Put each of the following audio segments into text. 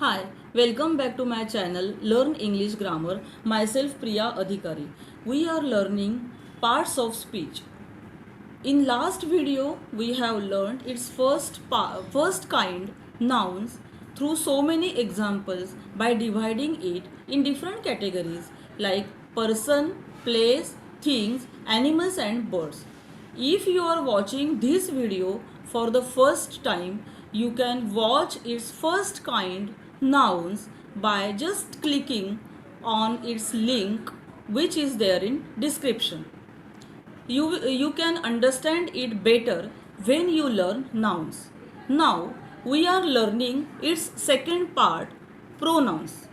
Hi, welcome back to my channel Learn English Grammar. Myself Priya Adhikari. We are learning parts of speech. In last video, we have learned its first kind nouns through so many examples by dividing it in different categories like person, place, things, animals and birds. If you are watching this video for the first time, you can watch its first kind nouns by just clicking on its link which is there in description. You can understand it better when you learn nouns. Now we are learning its second part, pronouns.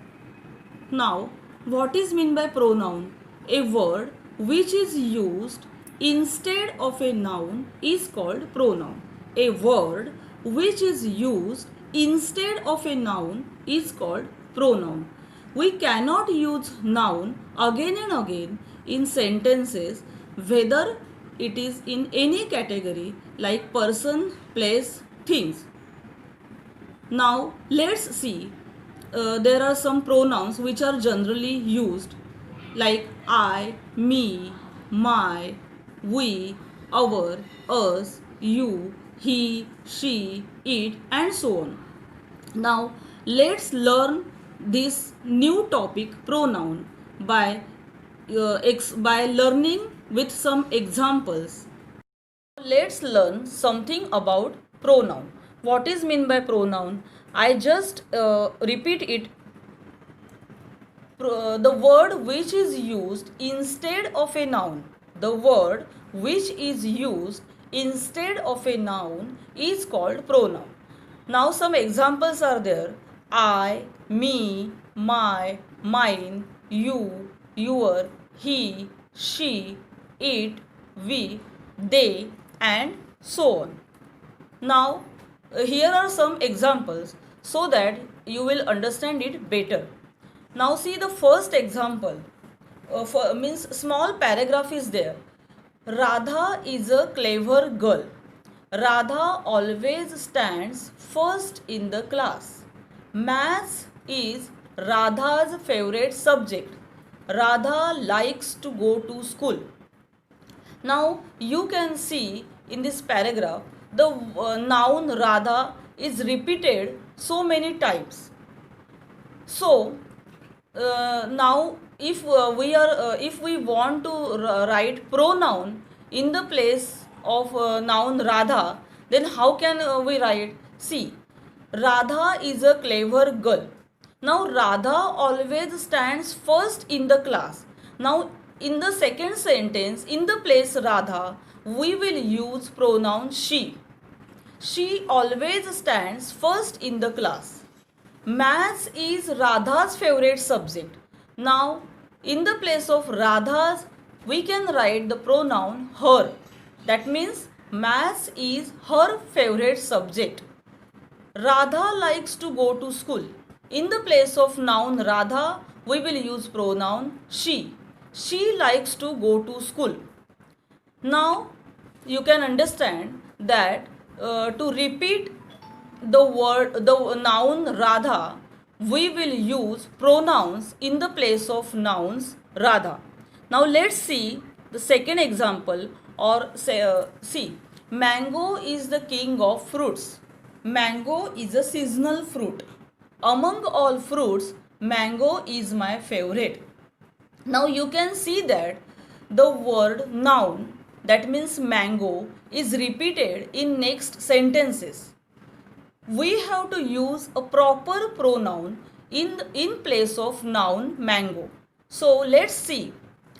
Now what is mean by pronoun? A word which is used instead of a noun is called pronoun. A word which is used instead of a noun is called pronoun. We cannot use noun again and again in sentences, whether it is in any category like person, place, things. Now let's see. There are some pronouns which are generally used like I, me, my, we, our, us, you, he, she, it, and so on. Now let's learn this new topic pronoun by learning with some examples. Let's learn something about pronoun. What is mean by pronoun? I just repeat it. The word which is used instead of a noun. The word which is used instead of a noun is called pronoun. Now some examples are there. I, me, my, mine, you, your, he, she, it, we, they, and so on. Now here are some examples so that you will understand it better. Now see the first example. Means small paragraph is there. Radha is a clever girl. Radha always stands first in the class. Maths is Radha's favorite subject. Radha likes to go to school. Now you can see in this paragraph the noun Radha is repeated so many times. So now if we want to write pronoun in the place of noun Radha, then how can we write? See, Radha is a clever girl. Now Radha always stands first in the class. Now in the second sentence, in the place Radha, we will use pronoun she. She always stands first in the class. Maths is Radha's favorite subject. Now, in the place of Radha's, we can write the pronoun her. That means maths is her favorite subject. Radha likes to go to school. In the place of noun Radha, we will use pronoun she. She likes to go to school. Now, you can understand that to repeat the noun Radha, we will use pronouns in the place of nouns Radha. Now let's see the second example, or see, mango is the king of fruits. Mango is a seasonal fruit. Among all fruits, mango is my favorite. Now you can see that the word noun, that means mango, is repeated in next sentences. We have to use a proper pronoun in place of noun mango. So let's see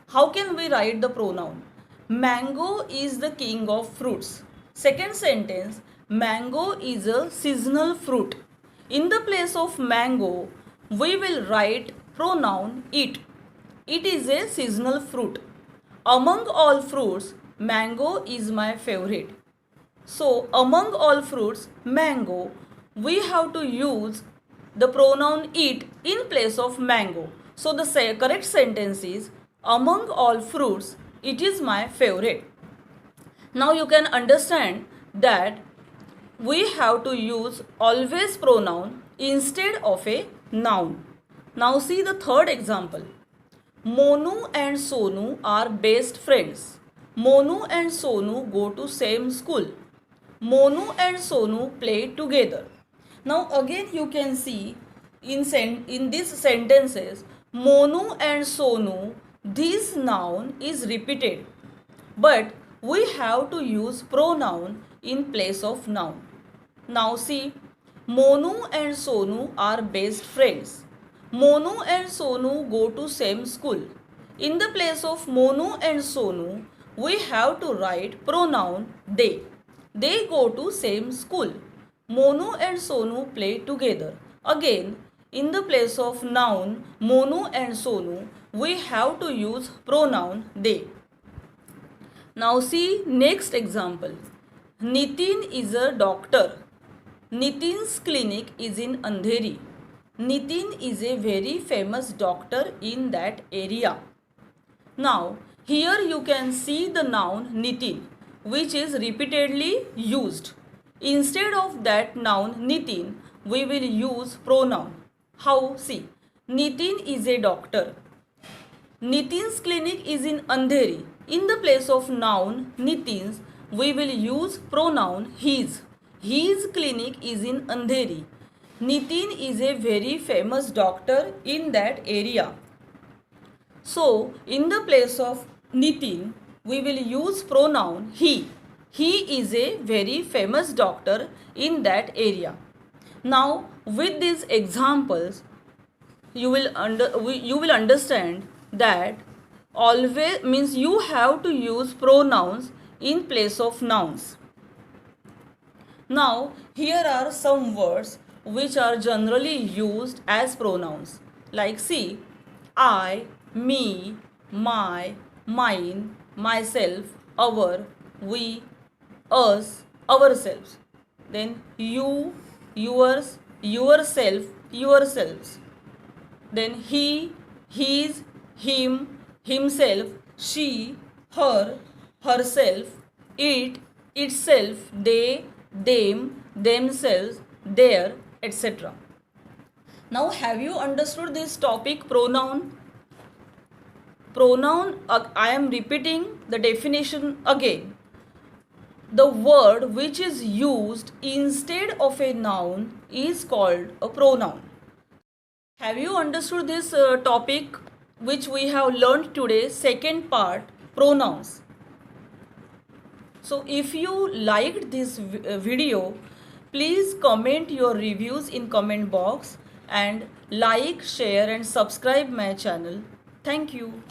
how can we write the pronoun. Mango is the king of fruits. Second sentence, mango is a seasonal fruit. In the place of mango, we will write pronoun it. It is a seasonal fruit. Among all fruits, mango is my favorite. So among all fruits, mango, we have to use the pronoun it in place of mango. So the correct sentence is, among all fruits, it is my favorite. Now you can understand that we have to use always pronoun instead of a noun. Now see the third example. Monu and Sonu are best friends. Monu and Sonu go to same school. Monu and Sonu play together. Now again you can see in these sentences, Monu and Sonu, this noun is repeated, but we have to use pronoun in place of noun. Now see, Monu and Sonu are best friends. Monu and Sonu go to same school. In the place of Monu and Sonu, we have to write pronoun they. They go to same school. Monu and Sonu play together. Again, in the place of noun Monu and Sonu, we have to use pronoun they. Now see next example. Nitin is a doctor. Nitin's clinic is in Andheri. Nitin is a very famous doctor in that area. Now, here you can see the noun Nitin, which is repeatedly used. Instead of that noun Nitin, we will use pronoun. How? See, Nitin is a doctor. Nitin's clinic is in Andheri. In the place of noun Nitin's, we will use pronoun his. His clinic is in Andheri. Nitin is a very famous doctor in that area. So, in the place of Nitin, we will use pronoun he. He is a very famous doctor in that area. Now, with these examples, you will understand that always means you have to use pronouns in place of nouns. Now, here are some words which are generally used as pronouns. Like see, I, me, my, mine, myself, our, we, us, ourselves. Then you, yours, yourself, yourselves. Then he, his, him, himself, she, her, herself, it, itself, they, them, themselves, their, etc. Now have you understood this topic pronoun? Pronoun, I am repeating the definition again. The word which is used instead of a noun is called a pronoun. Have you understood this topic which we have learned today, second part, pronouns? So if you liked this video, please comment your reviews in comment box and like, share and subscribe my channel. Thank you.